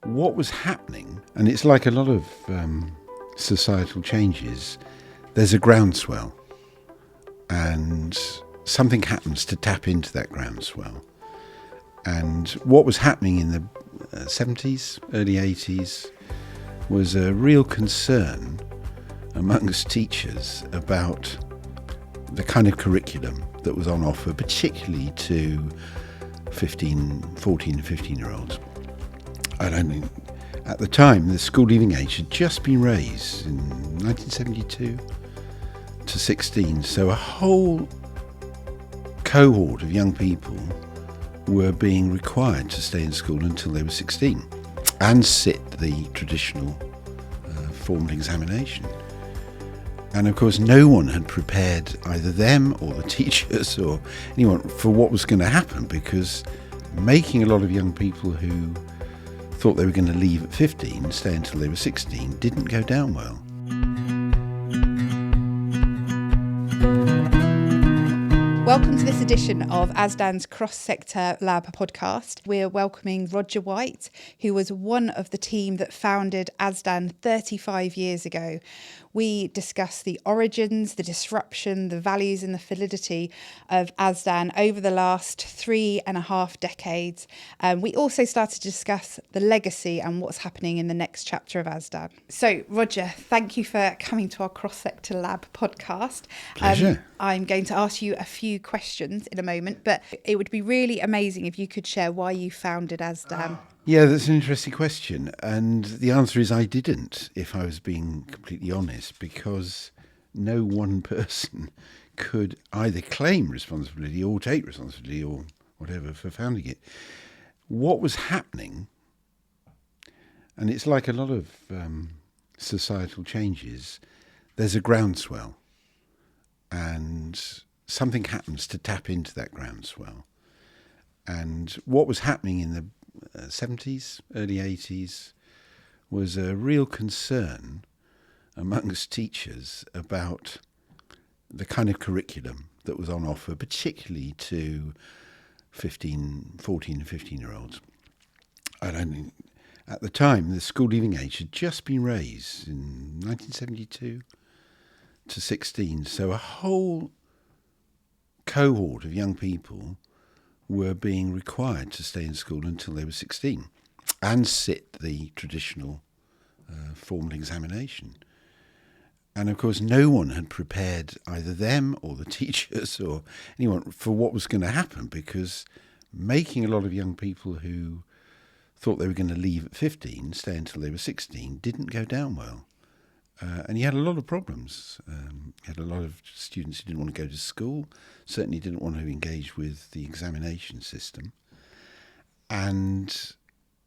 What was happening, and it's like a lot of societal changes, there's a groundswell, and something happens to tap into that groundswell. And what was happening in the 70s, early 80s, was a real concern amongst teachers about the kind of curriculum that was on offer, particularly to 14 and 15-year-olds. I don't think, at the time, the school leaving age had just been raised in 1972 to 16. So a whole cohort of young people were being required to stay in school until they were 16 and sit the traditional formal examination. And of course, no one had prepared either them or the teachers or anyone for what was going to happen, because making a lot of young people who thought they were going to leave at 15, stay until they were 16, didn't go down well. Welcome to this edition of ASDAN's Cross-Sector Lab podcast. We're welcoming Roger White, who was one of the team that founded ASDAN 35 years ago. We discuss the origins, the disruption, the values and the validity of ASDAN over the last 3.5 decades. We also started to discuss the legacy and what's happening in the next chapter of ASDAN. So, Roger, thank you for coming to our Cross-Sector Lab podcast. Pleasure. I'm going to ask you a few questions in a moment, but it would be really amazing if you could share why you founded ASDAN. Yeah, that's an interesting question. And the answer is I didn't, if I was being completely honest, because no one person could either claim responsibility or take responsibility or whatever for founding it. What was happening, and it's like a lot of societal changes, there's a groundswell, and something happens to tap into that groundswell. And what was happening in the 70s, early 80s, was a real concern amongst teachers about the kind of curriculum that was on offer, particularly to 14 and 15-year-olds. I don't think, at the time, the school leaving age had just been raised in 1972 to 16. So a whole cohort of young people were being required to stay in school until they were 16 and sit the traditional formal examination. And of course, no one had prepared either them or the teachers or anyone for what was going to happen, because making a lot of young people who thought they were going to leave at 15, stay until they were 16, didn't go down well. And you had a lot of problems. You had a lot of students who didn't want to go to school, certainly didn't want to engage with the examination system. And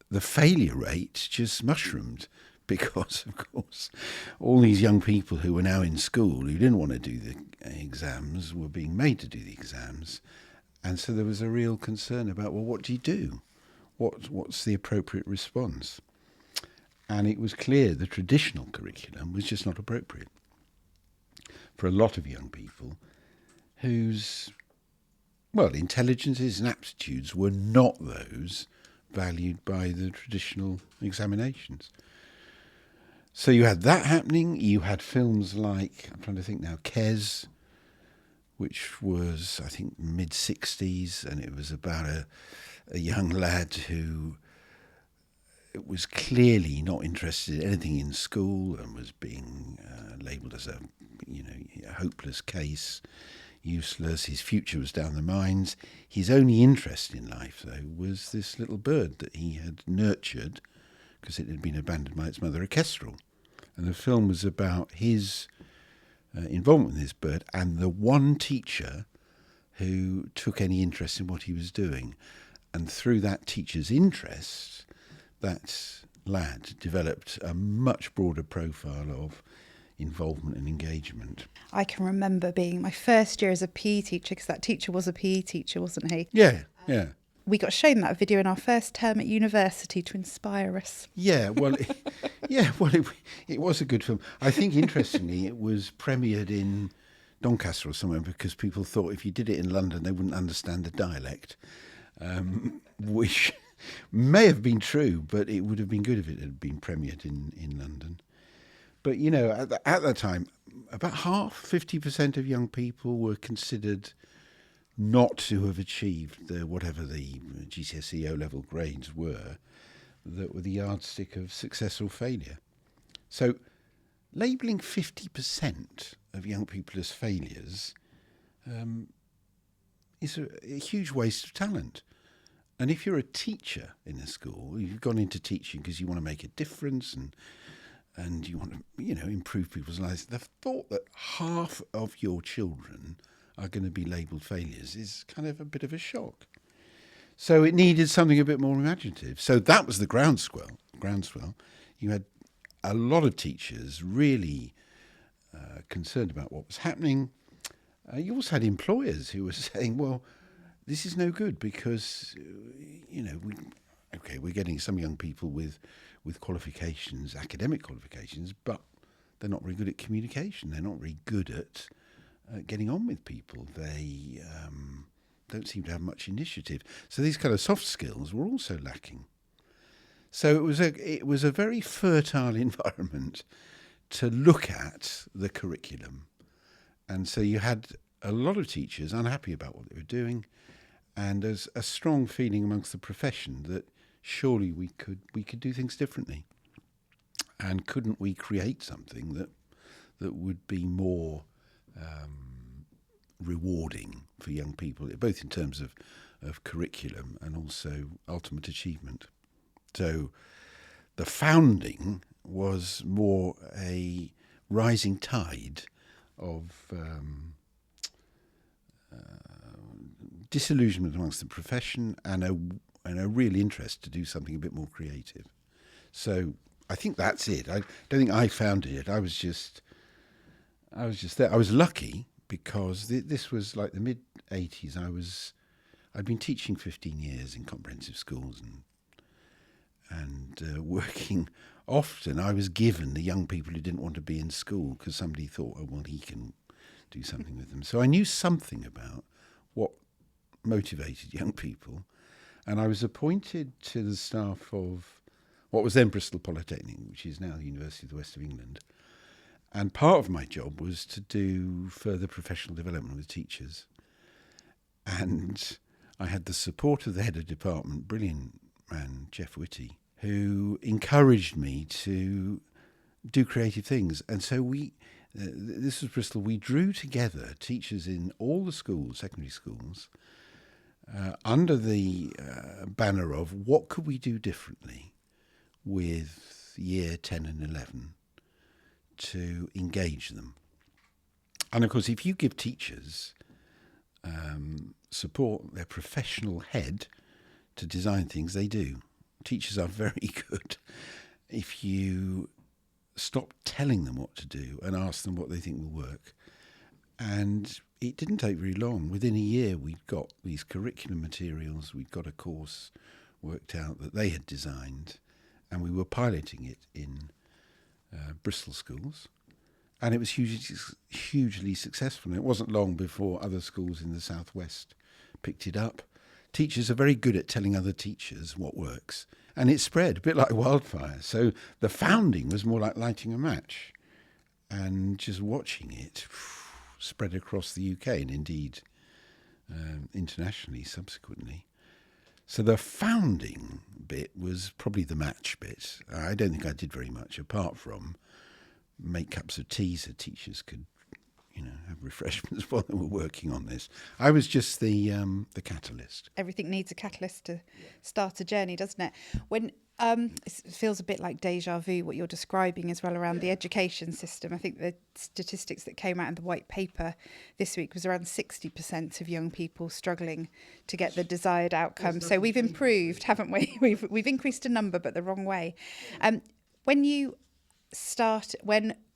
the failure rate just mushroomed because, of course, all these young people who were now in school who didn't want to do the exams were being made to do the exams. And so there was a real concern about, well, what do you do? What's the appropriate response? And it was clear the traditional curriculum was just not appropriate for a lot of young people whose, intelligences and aptitudes were not those valued by the traditional examinations. So you had that happening. You had films like, I'm trying to think now, Kes, which was, I think, mid-60s, and it was about a young lad who was clearly not interested in anything in school and was being labelled as a hopeless case, useless. His future was down the mines. His only interest in life, though, was this little bird that he had nurtured because it had been abandoned by its mother, a kestrel. And the film was about his involvement with this bird and the one teacher who took any interest in what he was doing. And through that teacher's interest, that lad developed a much broader profile of involvement and engagement. I can remember being my first year as a PE teacher, because that teacher was a PE teacher, wasn't he? Yeah. We got shown that video in our first term at university to inspire us. It was a good film. I think, interestingly, it was premiered in Doncaster or somewhere because people thought if you did it in London, they wouldn't understand the dialect, which may have been true, but it would have been good if it had been premiered in London. But, at that time, about half, 50% of young people were considered not to have achieved whatever the GCSE O-level grades were that were the yardstick of success or failure. So labelling 50% of young people as failures is a huge waste of talent. And if you're a teacher in a school, you've gone into teaching because you want to make a difference and you want to, improve people's lives, the thought that half of your children are going to be labelled failures is kind of a bit of a shock. So it needed something a bit more imaginative. So that was the groundswell. You had a lot of teachers really concerned about what was happening. You also had employers who were saying, well, this is no good because, we're getting some young people with qualifications, academic qualifications, but they're not very good at communication. They're not very good at getting on with people. They don't seem to have much initiative. So these kind of soft skills were also lacking. So it was a very fertile environment to look at the curriculum. And so you had a lot of teachers unhappy about what they were doing, and there's a strong feeling amongst the profession that surely we could do things differently. And couldn't we create something that would be more rewarding for young people, both in terms of curriculum and also ultimate achievement. So the founding was more a rising tide of disillusionment amongst the profession and a real interest to do something a bit more creative. So I think that's it. I don't think I founded it. I was just there. I was lucky because this was like the mid-'80s. I'd been teaching 15 years in comprehensive schools and working. Often I was given the young people who didn't want to be in school because somebody thought, oh, well, he can do something with them. So I knew something about what motivated young people. And I was appointed to the staff of what was then Bristol Polytechnic, which is now the University of the West of England. And part of my job was to do further professional development with teachers. And I had the support of the head of department, brilliant man, Jeff Whitty, who encouraged me to do creative things. And so this was Bristol, we drew together teachers in all the schools, secondary schools, under the banner of what could we do differently with year 10 and 11 to engage them. And of course, if you give teachers support their professional head to design things, they do. Teachers are very good. If you stop telling them what to do and ask them what they think will work. And it didn't take very long. Within a year, we'd got these curriculum materials. We'd got a course worked out that they had designed, and we were piloting it in Bristol schools. And it was hugely successful. And it wasn't long before other schools in the southwest picked it up. Teachers are very good at telling other teachers what works. And it spread a bit like wildfire. So the founding was more like lighting a match. And just watching it spread across the UK and indeed internationally subsequently. So the founding bit was probably the match bit. I don't think I did very much apart from make cups of tea so teachers could, have refreshments while they were working on this. I was just the catalyst. Everything needs a catalyst to start a journey, doesn't it? When it feels a bit like deja vu, what you're describing as well around the education system. I think the statistics that came out in the white paper this week was around 60% of young people struggling to get the desired outcome. So we've improved, haven't we? We've increased a number, but the wrong way. When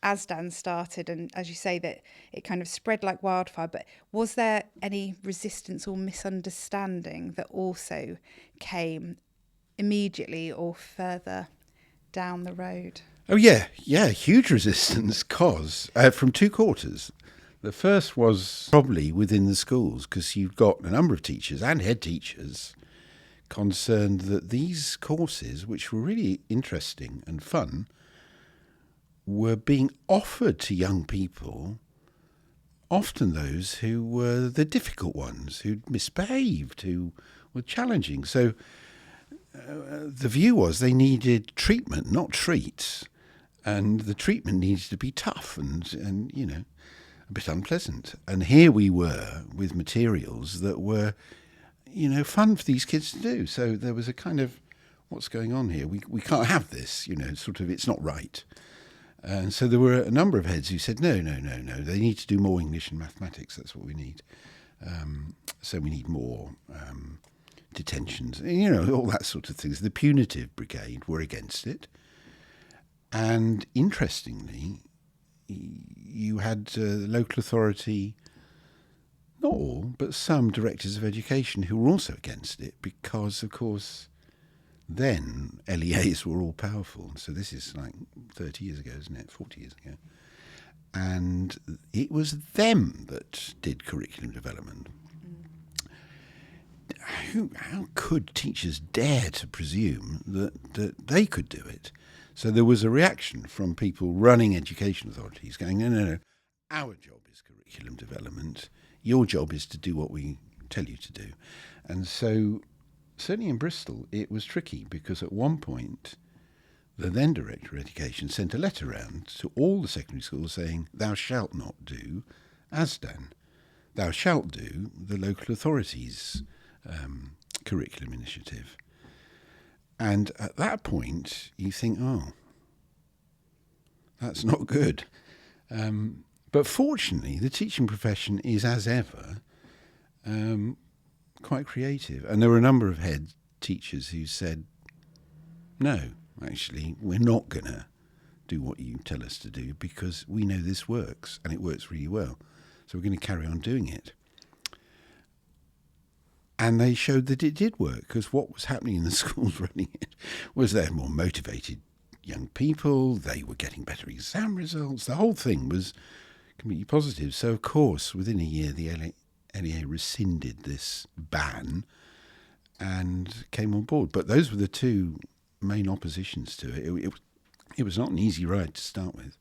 ASDAN started, and as you say, that it kind of spread like wildfire, but was there any resistance or misunderstanding that also came immediately or further down the road? Oh, yeah, huge resistance, cause from two quarters. The first was probably within the schools, because you've got a number of teachers and head teachers concerned that these courses, which were really interesting and fun, were being offered to young people, often those who were the difficult ones, who'd misbehaved, who were challenging. So the view was they needed treatment, not treats, and the treatment needed to be tough and a bit unpleasant. And here we were with materials that were fun for these kids to do. So there was a kind of, what's going on here? We can't have this, it's not right. And so there were a number of heads who said, no, they need to do more English and mathematics, that's what we need. So we need more detentions, all that sort of things. The punitive brigade were against it. And interestingly, you had the local authority, not all, but some directors of education who were also against it because, of course, then LEAs were all powerful. So this is like 30 years ago, isn't it? 40 years ago. And it was them that did curriculum development. How could teachers dare to presume that they could do it? So there was a reaction from people running education authorities going, no, our job is curriculum development. Your job is to do what we tell you to do. And so certainly in Bristol, it was tricky because at one point, the then Director of Education sent a letter around to all the secondary schools saying, thou shalt not do ASDAN. Thou shalt do the local authorities' curriculum initiative. And at that point, you think, oh, that's not good. But fortunately, the teaching profession is, as ever, quite creative. And there were a number of head teachers who said, no, actually, we're not going to do what you tell us to do because we know this works and it works really well. So we're going to carry on doing it. And they showed that it did work because what was happening in the schools running it was they had more motivated young people, they were getting better exam results, the whole thing was completely positive. So, of course, within a year, the LEA rescinded this ban and came on board. But those were the two main oppositions to it. It was not an easy ride to start with.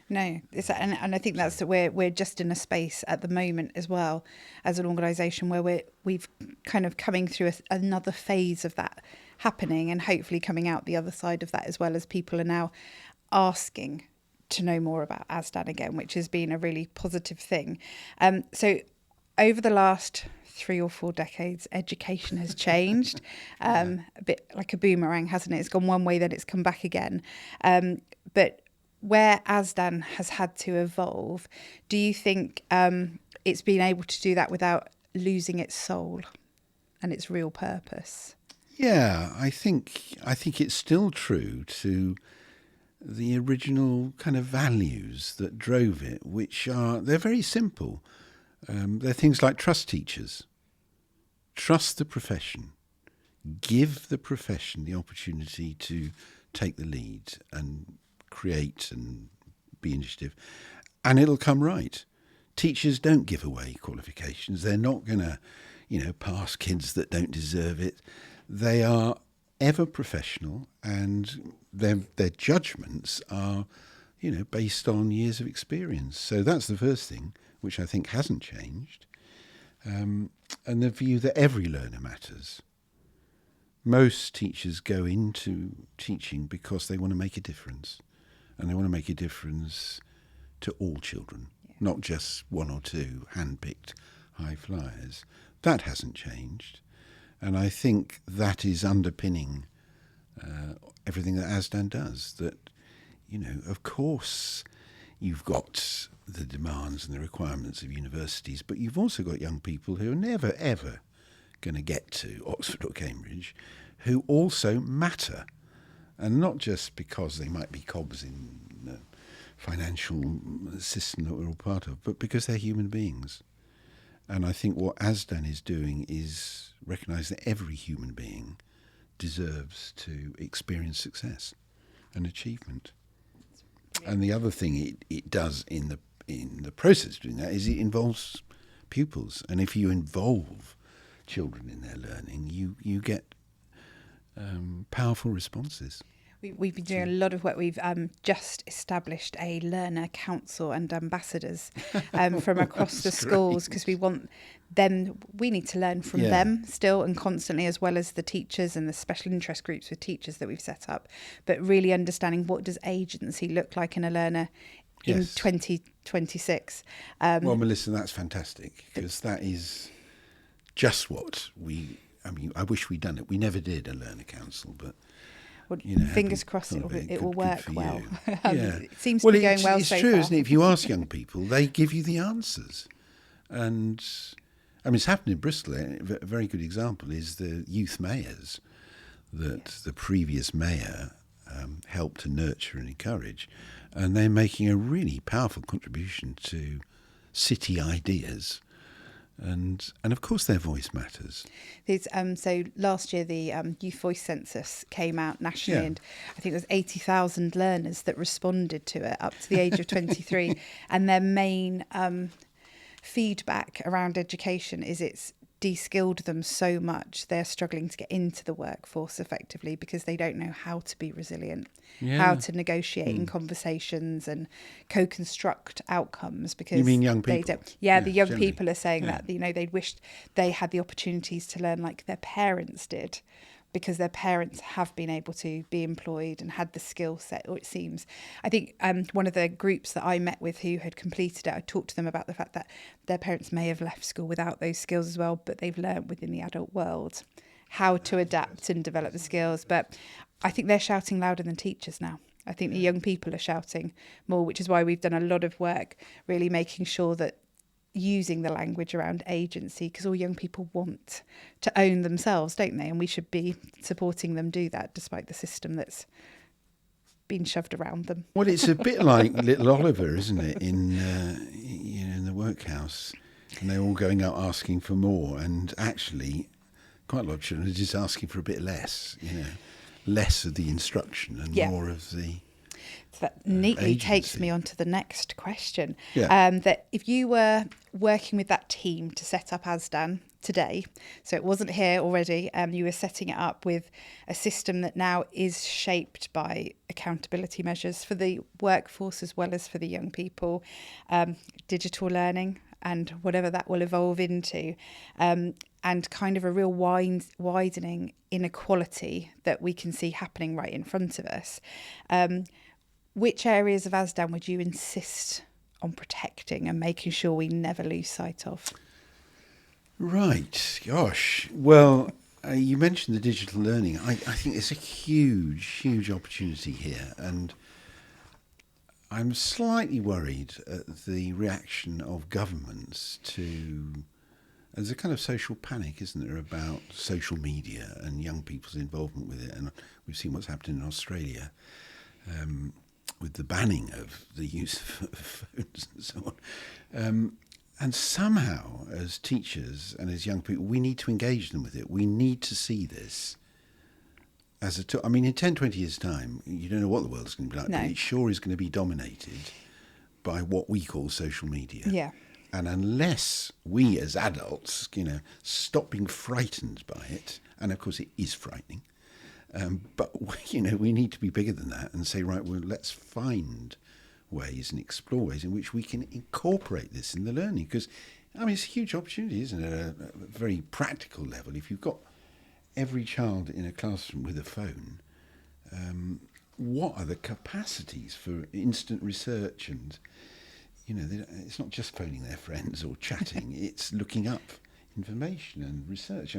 No, and I think that's that we're just in a space at the moment as well as an organisation where we've kind of coming through another phase of that happening and hopefully coming out the other side of that as well as people are now asking to know more about ASDAN again, which has been a really positive thing. So over the last 3 or 4 decades, education has changed a bit like a boomerang, hasn't it? It's gone one way, then it's come back again. But where ASDAN has had to evolve, do you think it's been able to do that without losing its soul and its real purpose? Yeah, I think it's still true to the original kind of values that drove it, they're very simple. They're things like trust teachers, trust the profession, give the profession the opportunity to take the lead and create and be initiative, and it'll come right. Teachers don't give away qualifications. They're not going to, pass kids that don't deserve it. They are ever professional, and their judgments are, based on years of experience. So that's the first thing, which I think hasn't changed, and the view that every learner matters. Most teachers go into teaching because they want to make a difference. And they want to make a difference to all children, not just 1 or 2 hand-picked high flyers. That hasn't changed. And I think that is underpinning everything that ASDAN does. That, of course, you've got the demands and the requirements of universities, but you've also got young people who are never, ever going to get to Oxford or Cambridge, who also matter. And not just because they might be cogs in the financial system that we're all part of, but because they're human beings. And I think what ASDAN is doing is recognise that every human being deserves to experience success and achievement. And the other thing it does in the process of doing that is it involves pupils. And if you involve children in their learning, you get powerful responses. We've been doing a lot of work. We've just established a learner council and ambassadors from across the schools, because we want them. We need to learn from them still and constantly, as well as the teachers and the special interest groups with teachers that we've set up. But really understanding, what does agency look like in a learner in 2026? Well, Melissa, that's fantastic, because that is just what I wish we'd done it. We never did a learner council, but well, fingers crossed it will work well. It seems to be going well so far. It's true, isn't it? If you ask young people, they give you the answers. And it's happened in Bristol. A very good example is the youth mayors that the previous mayor helped to nurture and encourage. And they're making a really powerful contribution to city ideas. And of course their voice matters. So last year the Youth Voice Census came out nationally, and I think there was 80,000 learners that responded to it up to the age of 23. And their main feedback around education is it's de-skilled them so much they're struggling to get into the workforce effectively, because they don't know how to be resilient, how to negotiate in conversations and co-construct outcomes. Because you mean young people? The young people are saying that they wished they had the opportunities to learn like their parents did, because their parents have been able to be employed and had the skill set, or it seems. I think one of the groups that I met with who had completed it, I talked to them about the fact that their parents may have left school without those skills as well, but they've learned within the adult world how to adapt and develop the skills. But I think they're shouting louder than teachers now. I think the young people are shouting more, which is why we've done a lot of work really making sure that using the language around agency, because all young people want to own themselves, don't they? And we should be supporting them do that, despite the system that's been shoved around them. Well, it's a bit like little Oliver, isn't it, in the workhouse, and they're all going out asking for more, and actually quite a lot of children are just asking for a bit less, less of the instruction and more of the So that neatly agency. takes me on to the next question. That if you were working with that team to set up ASDAN today, so it wasn't here already, you were setting it up with a system that now is shaped by accountability measures for the workforce as well as for the young people, digital learning and whatever that will evolve into, and kind of a real widening inequality that we can see happening right in front of us. Which areas of ASDAN would you insist on protecting and making sure we never lose sight of? Right, gosh. Well, you mentioned the digital learning. I think there's a huge opportunity here, and I'm slightly worried at the reaction of governments to... There's a kind of social panic, isn't there, about social media and young people's involvement with it. And we've seen what's happened in Australia with the banning of the use of phones and so on. And somehow, as teachers and as young people, we need to engage them with it. We need to see this as in 10, 20 years' time, you don't know what the world's going to be like, but it sure is going to be dominated by what we call social media. Yeah. And unless we as adults, stop being frightened by it, and of course it is frightening, but we need to be bigger than that and say, right, well, let's find ways and explore ways in which we can incorporate this in the learning. Because, it's a huge opportunity, isn't it, at a very practical level. If you've got every child in a classroom with a phone, what are the capacities for instant research and... it's not just phoning their friends or chatting, it's looking up information and research.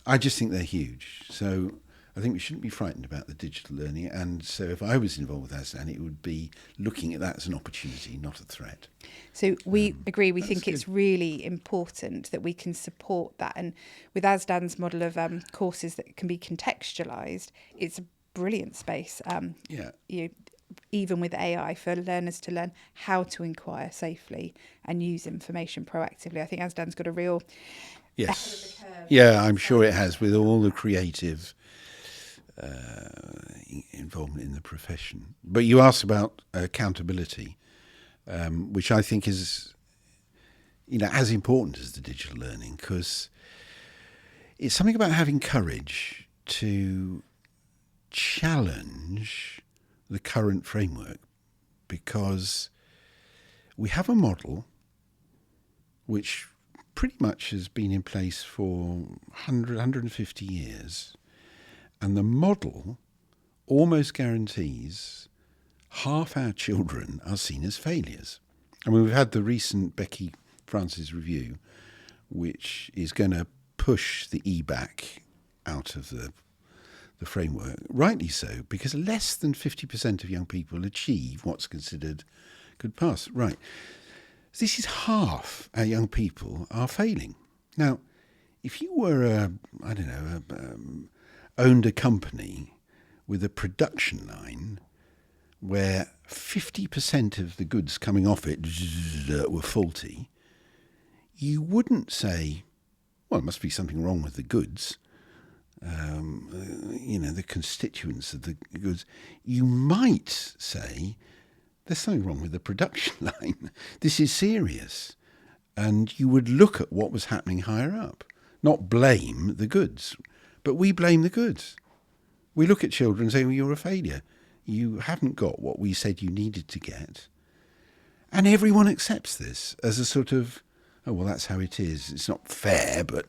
I just think they're huge. So I think we shouldn't be frightened about the digital learning. And so if I was involved with ASDAN, it would be looking at that as an opportunity, not a threat. So we agree. We think it's really important that we can support that. And with ASDAN's model of courses that can be contextualised, it's a brilliant space. Even with AI, for learners to learn how to inquire safely and use information proactively. I think ASDAN's got a real... Yes. Yeah, I'm sure it has, with all the creative involvement in the profession. But you asked about accountability, which I think is, as important as the digital learning, because it's something about having courage to challenge the current framework, because we have a model which pretty much has been in place for 150 years, and the model almost guarantees half our children are seen as failures. I mean, we've had the recent Becky Francis review, which is going to push the E back out of the framework, rightly so, because less than 50% of young people achieve what's considered good pass. Right. This is half our young people are failing. Now, if you were owned a company with a production line where 50% of the goods coming off it were faulty, you wouldn't say, well, it must be something wrong with the goods, the constituents of the goods. You might say, there's something wrong with the production line. This is serious. And you would look at what was happening higher up, not blame the goods. But we blame the goods. We look at children and say, well, you're a failure. You haven't got what we said you needed to get. And everyone accepts this as a sort of, oh, well, that's how it is. It's not fair, but,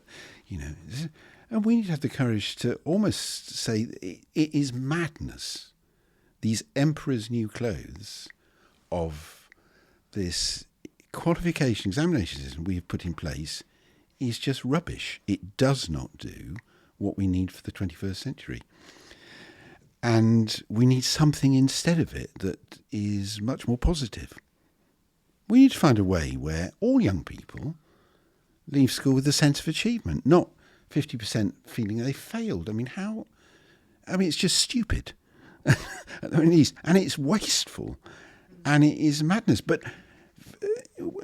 And we need to have the courage to almost say it is madness. These emperor's new clothes of this qualification examination system we have put in place is just rubbish. It does not do what we need for the 21st century. And we need something instead of it that is much more positive. We need to find a way where all young people leave school with a sense of achievement, not 50% feeling they failed. It's just stupid. And it's wasteful. And it is madness. But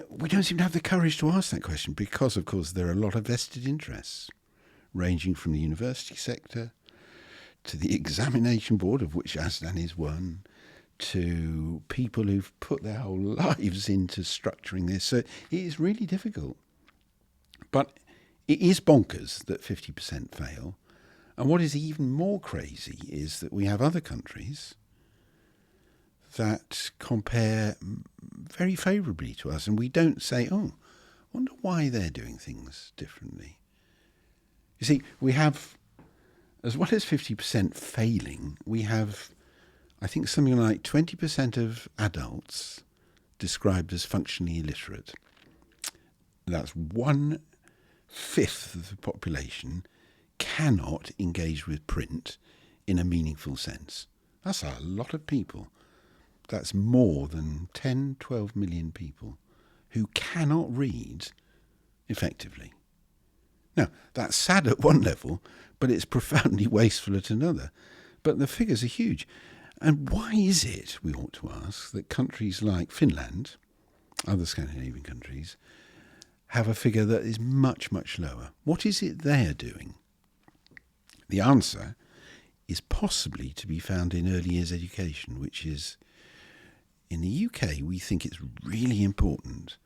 we don't seem to have the courage to ask that question because, of course, there are a lot of vested interests, ranging from the university sector to the examination board, of which ASDAN is one, to people who've put their whole lives into structuring this. So it is really difficult. But it is bonkers that 50% fail. And what is even more crazy is that we have other countries that compare very favourably to us, and we don't say, oh, I wonder why they're doing things differently. You see, we have, as well as 50% failing, we have, I think, something like 20% of adults described as functionally illiterate. That's 1/5 of the population cannot engage with print in a meaningful sense. That's a lot of people. That's more than 10, 12 million people who cannot read effectively. Now, that's sad at one level, but it's profoundly wasteful at another. But the figures are huge. And why is it, we ought to ask, that countries like Finland, other Scandinavian countries, have a figure that is much, much lower? What is it they're doing? The answer is possibly to be found in early years education, which is, in the UK, we think it's really important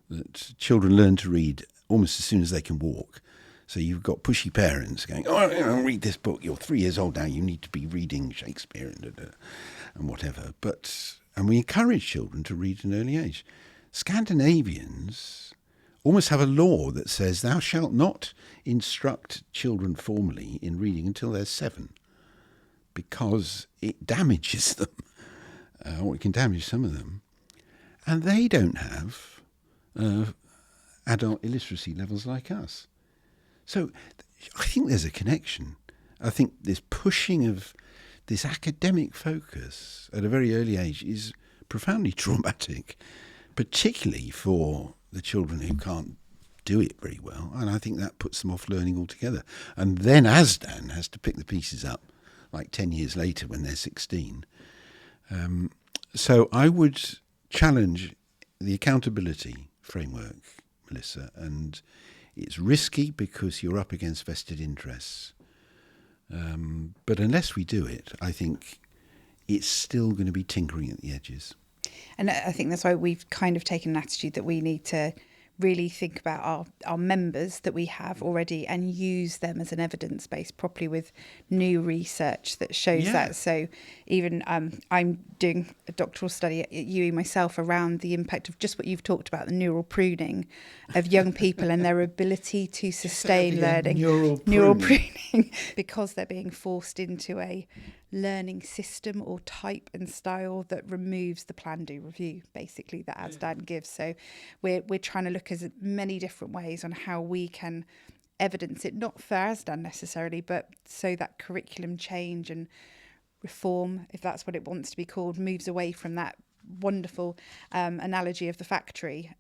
that children learn to read almost as soon as they can walk. So you've got pushy parents going, oh, read this book. You're 3 years old now. You need to be reading Shakespeare and whatever. And we encourage children to read at an early age. Scandinavians almost have a law that says thou shalt not instruct children formally in reading until they're 7 because it damages them. Or it can damage some of them. And they don't have adult illiteracy levels like us. So I think there's a connection. I think this pushing of this academic focus at a very early age is profoundly traumatic, particularly for the children who can't do it very well. And I think that puts them off learning altogether. And then ASDAN has to pick the pieces up like 10 years later when they're 16. So I would challenge the accountability framework, Melissa, and it's risky because you're up against vested interests. But unless we do it, I think it's still going to be tinkering at the edges. And I think that's why we've kind of taken an attitude that we need to really think about our members that we have already and use them as an evidence base properly with new research that shows that. So even I'm doing a doctoral study at UE myself around the impact of just what you've talked about, the neural pruning of young people and their ability to sustain learning. Neural pruning because they're being forced into a learning system or type and style that removes the plan, do, review basically that ASDAN gives. So we're trying to look at many different ways on how we can evidence it, not for ASDAN necessarily, but so that curriculum change and reform, if that's what it wants to be called, moves away from that wonderful analogy of the factory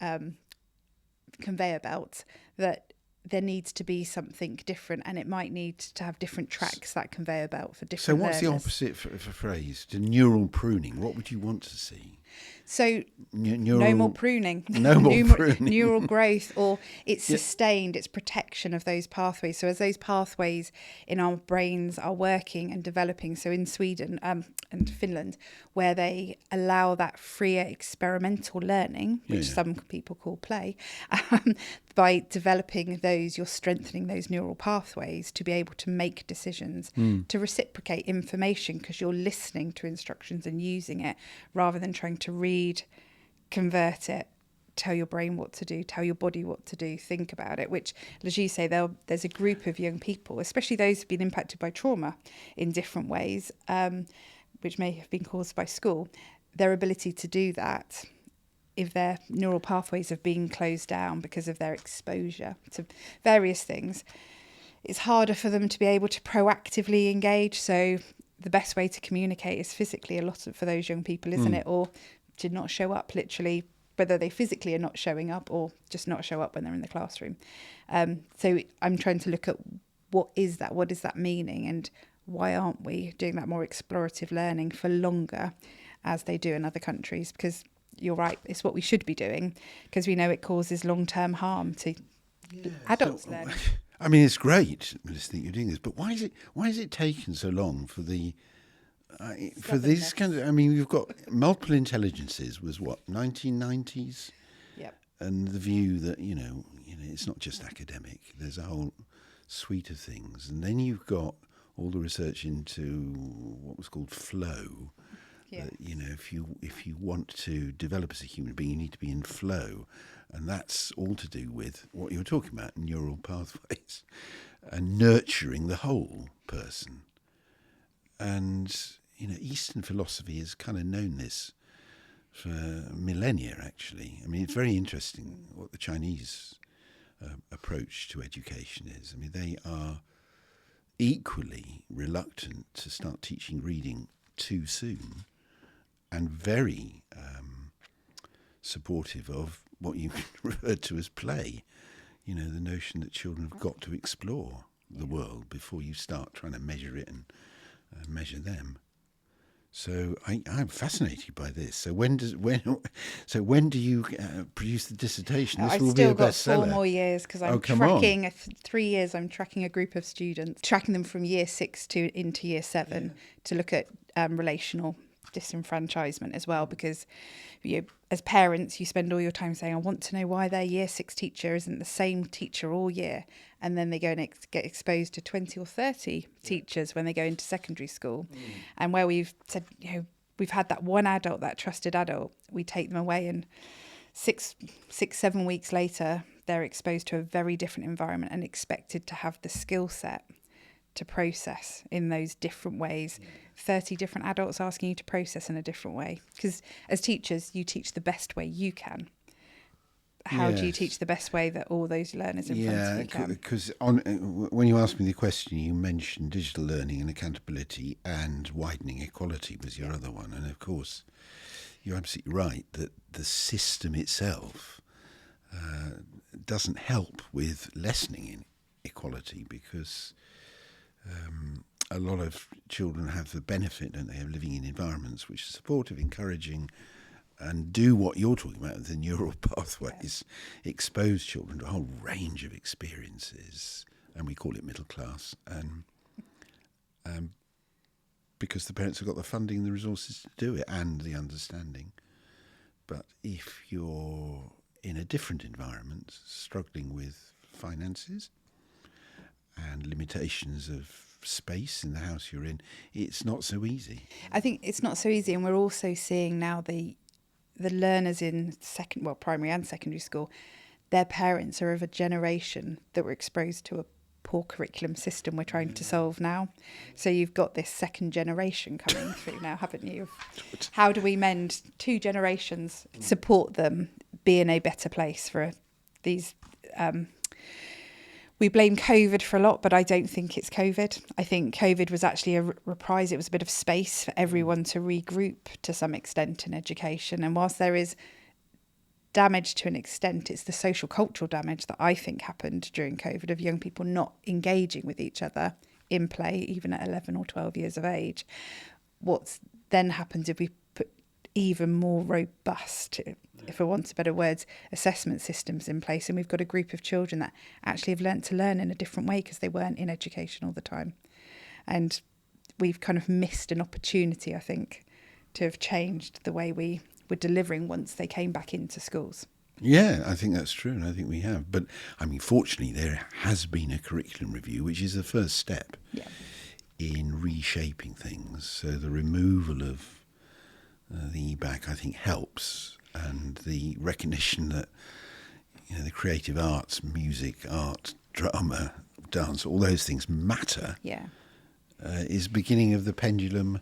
conveyor belt, that there needs to be something different, and it might need to have different tracks, that conveyor belt, for different So what's learners. the opposite for phrase to neural pruning? What would you want to see? So Neural, no more pruning, no more pruning. neural growth, or it's sustained, it's protection of those pathways. So as those pathways in our brains are working and developing, so in Sweden and Finland, where they allow that freer experimental learning, which some people call play, by developing those, you're strengthening those neural pathways to be able to make decisions, to reciprocate information, because you're listening to instructions and using it rather than trying to read, convert it, tell your brain what to do, tell your body what to do, think about it, which, as you say, there's a group of young people, especially those who've been impacted by trauma in different ways, which may have been caused by school, their ability to do that, if their neural pathways have been closed down because of their exposure to various things, it's harder for them to be able to proactively engage. So the best way to communicate is physically a lot for those young people, isn't it? Or to not show up, literally, whether they physically are not showing up or just not show up when they're in the classroom. So I'm trying to look at what is that meaning, and why aren't we doing that more explorative learning for longer as they do in other countries? Because you're right, it's what we should be doing, because we know it causes long-term harm to adults learning. I mean, it's great, Melissa, that you're doing this, but why is it taken so long for the for these kind of? I mean, we've got multiple intelligences. Was what 1990s, and the view that you know it's not just academic. There's a whole suite of things, and then you've got all the research into what was called flow. That, if you want to develop as a human being, you need to be in flow, and that's all to do with what you're talking about, neural pathways, and nurturing the whole person. And Eastern philosophy has kind of known this for millennia. Actually, I mean, it's very interesting what the Chinese approach to education is. I mean, they are equally reluctant to start teaching reading too soon, and very supportive of what you referred to as play. The notion that children have got to explore the world before you start trying to measure it and measure them. So I'm fascinated by this. So when do you produce the dissertation? This will be a bestseller. I've still got 4 more years, because I'm tracking 3 years. I'm tracking a group of students, tracking them from year 6 into year 7 to look at relational disenfranchisement as well, because as parents you spend all your time saying, I want to know why their year 6 teacher isn't the same teacher all year, and then they go and get exposed to 20 or 30 teachers when they go into secondary school. And where we've said, we've had that one adult, that trusted adult, we take them away, and 7 weeks later they're exposed to a very different environment and expected to have the skill set to process in those different ways. 30 different adults asking you to process in a different way, because as teachers you teach the best way you can. How do you teach the best way that all those learners in front of you can? Because when you asked me the question, you mentioned digital learning and accountability, and widening equality was your other one. And of course you're absolutely right that the system itself doesn't help with lessening inequality, because a lot of children have the benefit, don't they, of living in environments which are supportive, encouraging, and do what you're talking about, the neural pathways, expose children to a whole range of experiences, and we call it middle class, and because the parents have got the funding and the resources to do it, and the understanding. But if you're in a different environment, struggling with finances and limitations of space in the house you're in, it's not so easy. I think it's not so easy, and we're also seeing now the learners in primary and secondary school, their parents are of a generation that were exposed to a poor curriculum system we're trying to solve now. So you've got this second generation coming through now, haven't you? How do we mend 2 generations, support them, be in a better place for these... we blame COVID for a lot, but I don't think it's COVID. I think COVID was actually a reprise. It was a bit of space for everyone to regroup to some extent in education. And whilst there is damage to an extent, it's the social cultural damage that I think happened during COVID of young people not engaging with each other in play, even at 11 or 12 years of age. What's then happened if we put even more robust, if I want better words, assessment systems in place, and we've got a group of children that actually have learnt to learn in a different way because they weren't in education all the time. And we've kind of missed an opportunity, I think, to have changed the way we were delivering once they came back into schools. Yeah, I think that's true, and I think we have. But, I mean, fortunately, there has been a curriculum review, which is the first step in reshaping things. So the removal of the EBAC, I think, helps, and the recognition that, you know, the creative arts, music, art, drama, dance, all those things matter, is beginning of the pendulum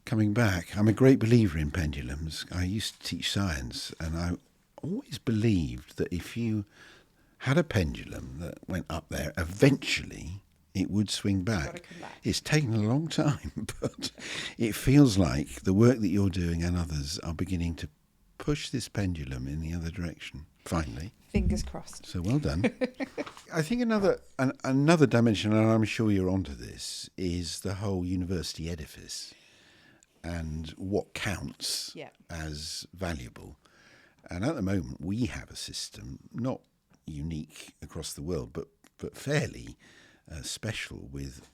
coming back. I'm a great believer in pendulums. I used to teach science, and I always believed that if you had a pendulum that went up there, eventually it would swing back. It's taken a long time, but it feels like the work that you're doing and others are beginning to push this pendulum in the other direction, finally. Fingers crossed. So well done. I think another dimension, and I'm sure you're onto this, is the whole university edifice and what counts as valuable. And at the moment, we have a system, not unique across the world, but fairly special, with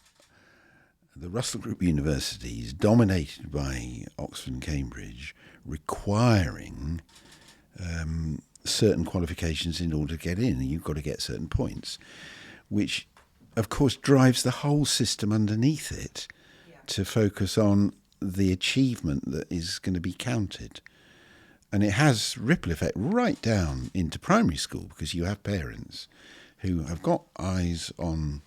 the Russell Group universities, dominated by Oxford and Cambridge, requiring certain qualifications in order to get in, and you've got to get certain points, which, of course, drives the whole system underneath it to focus on the achievement that is going to be counted. And it has ripple effect right down into primary school, because you have parents who have got eyes on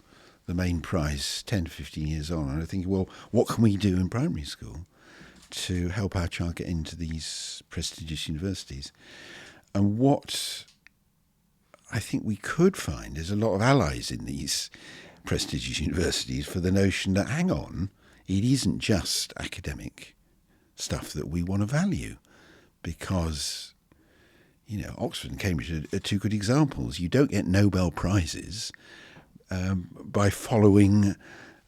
the main prize 10 to 15 years on, and are thinking, well, what can we do in primary school to help our child get into these prestigious universities? And what I think we could find is a lot of allies in these prestigious universities for the notion that, hang on, it isn't just academic stuff that we want to value, because, you know, Oxford and Cambridge are 2 good examples. You don't get Nobel Prizes by following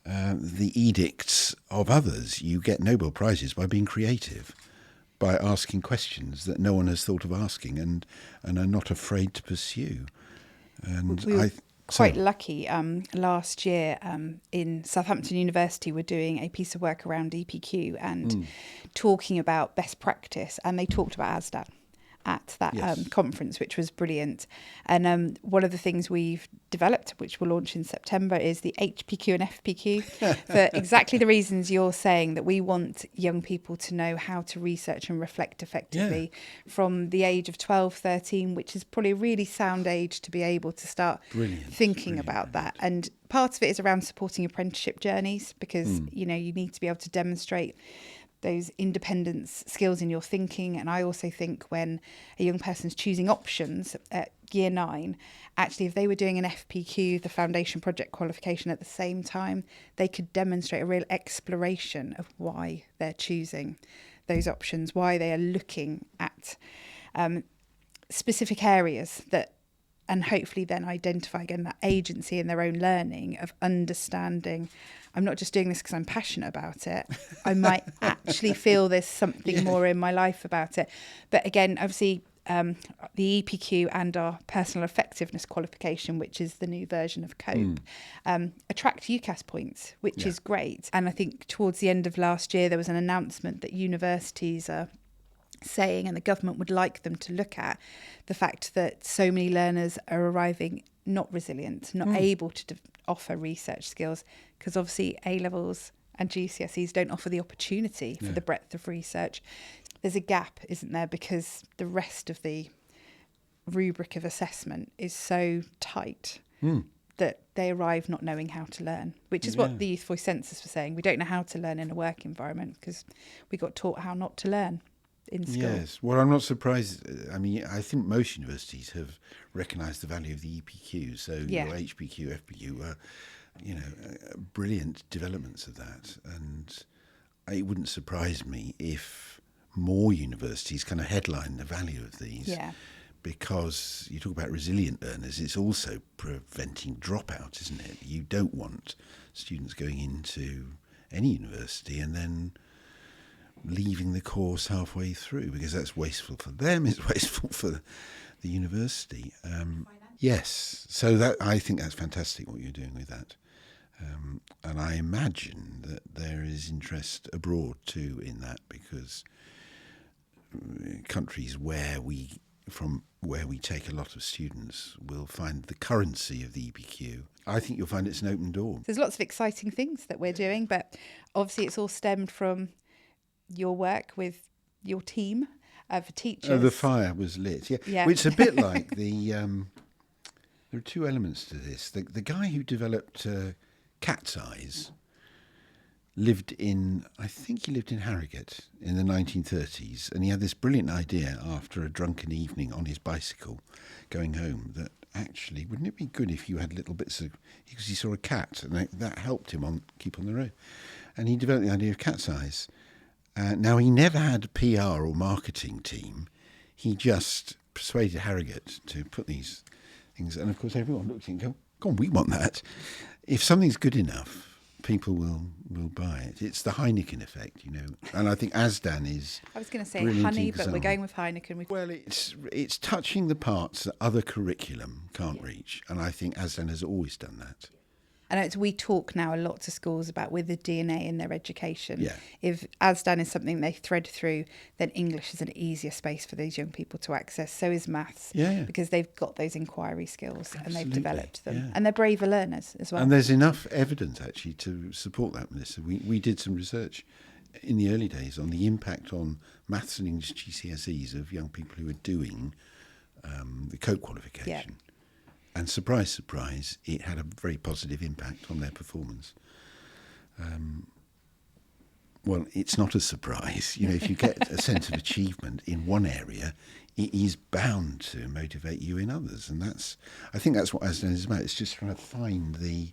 the edicts of others. You get Nobel Prizes by being creative, by asking questions that no one has thought of asking and are not afraid to pursue. And we were quite lucky. Last year in Southampton University, we're doing a piece of work around EPQ and talking about best practice, and they talked about ASDAN at that conference, which was brilliant. And one of the things we've developed, which we'll launch in September, is the HPQ and FPQ for exactly the reasons you're saying, that we want young people to know how to research and reflect effectively from the age of 12, 13, which is probably a really sound age to be able to start thinking about that. And part of it is around supporting apprenticeship journeys, because, you know, you need to be able to demonstrate those independence skills in your thinking. And I also think when a young person's choosing options at year 9, actually, if they were doing an FPQ, the foundation project qualification, at the same time, they could demonstrate a real exploration of why they're choosing those options, why they are looking at specific areas that, and hopefully then identify again that agency in their own learning of understanding, I'm not just doing this because I'm passionate about it. I might actually feel there's something more in my life about it. But again, obviously, the EPQ and our personal effectiveness qualification, which is the new version of COPE, attract UCAS points, which is great. And I think towards the end of last year, there was an announcement that universities are saying, and the government would like them to look at, the fact that so many learners are arriving not resilient, not able to offer research skills, because obviously A-levels and GCSEs don't offer the opportunity for the breadth of research. There's a gap, isn't there, because the rest of the rubric of assessment is so tight that they arrive not knowing how to learn, which is what the Youth Voice census was saying. We don't know how to learn in a work environment because we got taught how not to learn in school. Yes, well, I'm not surprised. I mean, I think most universities have recognised the value of the EPQ. So your HPQ, FPQ were, brilliant developments of that. And it wouldn't surprise me if more universities kind of headline the value of these. Yeah. Because you talk about resilient learners, it's also preventing dropout, isn't it? You don't want students going into any university and then leaving the course halfway through, because that's wasteful for them, it's wasteful for the university. Yes, so that I think that's fantastic what you're doing with that. And I imagine that there is interest abroad too in that, because countries where we take a lot of students will find the currency of the EPQ. I think you'll find it's an open door. There's lots of exciting things that we're doing, but obviously it's all stemmed from your work with your team for teachers. The fire was lit. Yeah. Well, it's a bit like the... there are two elements to this. The guy who developed Cat's Eyes I think he lived in Harrogate in the 1930s, and he had this brilliant idea after a drunken evening on his bicycle going home that actually, wouldn't it be good if you had little bits of... Because he saw a cat, and that helped him keep on the road. And he developed the idea of Cat's Eyes. Now, he never had a PR or marketing team. He just persuaded Harrogate to put these things, and of course everyone looked at him and go, "Go on, we want that." If something's good enough, people will buy it. It's the Heineken effect, and I think ASDAN is... I was going to say honey, but we're going with Heineken. Well, it's touching the parts that other curriculum can't reach, and I think ASDAN has always done that. And we talk now a lot to schools about with the DNA in their education. Yeah. If ASDAN is something they thread through, then English is an easier space for these young people to access. So is maths, because they've got those inquiry skills. Absolutely. And they've developed them. Yeah. And they're braver learners as well. And there's enough evidence actually to support that, Melissa. We did some research in the early days on the impact on maths and English GCSEs of young people who are doing the COPE qualification. Yeah. And surprise, surprise, it had a very positive impact on their performance. Well, it's not a surprise. If you get a sense of achievement in one area, it is bound to motivate you in others. And I think that's what ASDAN is about. It's just trying to find the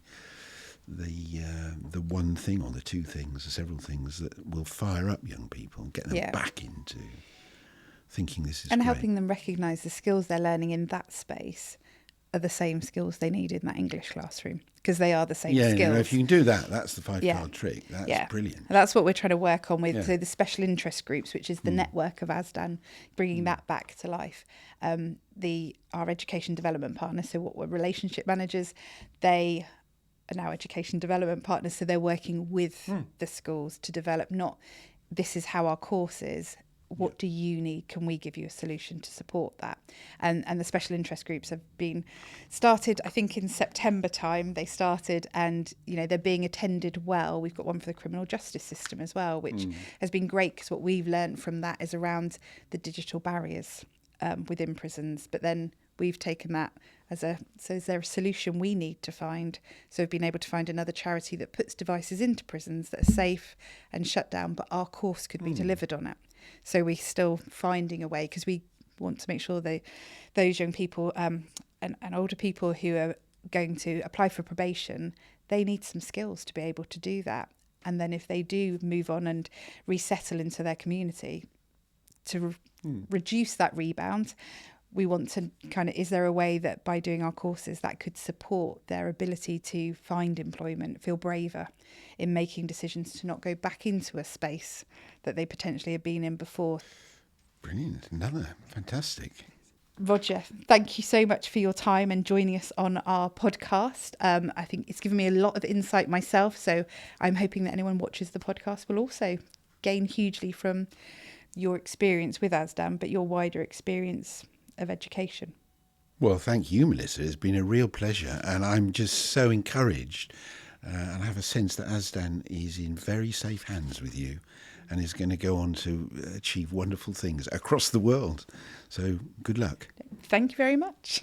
one thing or the two things or several things that will fire up young people and get them back into thinking this is and great. Helping them recognise the skills they're learning in that space are the same skills they need in that English classroom, because they are the same skills. Yeah, if you can do that, that's the five-card trick. That's brilliant. And that's what we're trying to work on with so the special interest groups, which is the network of ASDAN, bringing that back to life. Our education development partners, so what were relationship managers, they are now education development partners, so they're working with the schools to develop this is how our course is. What do you need? Can we give you a solution to support that? And the special interest groups have been started, I think in September time they started, and they're being attended well. We've got one for the criminal justice system as well, which has been great, because what we've learned from that is around the digital barriers within prisons. But then we've taken that so is there a solution we need to find? So we've been able to find another charity that puts devices into prisons that are safe and shut down, but our course could be delivered on it. So we're still finding a way, because we want to make sure those young people and older people who are going to apply for probation, they need some skills to be able to do that. And then if they do move on and resettle into their community, to reduce that rebound, we want to is there a way that by doing our courses that could support their ability to find employment, feel braver in making decisions to not go back into a space that they potentially have been in before. Brilliant. Another fantastic. Roger, thank you so much for your time and joining us on our podcast. I think it's given me a lot of insight myself, so I'm hoping that anyone watches the podcast will also gain hugely from your experience with ASDAN, but your wider experience of education. Well, thank you, Melissa. It's been a real pleasure, and I'm just so encouraged. And I have a sense that ASDAN is in very safe hands with you and is going to go on to achieve wonderful things across the world. So good luck. Thank you very much.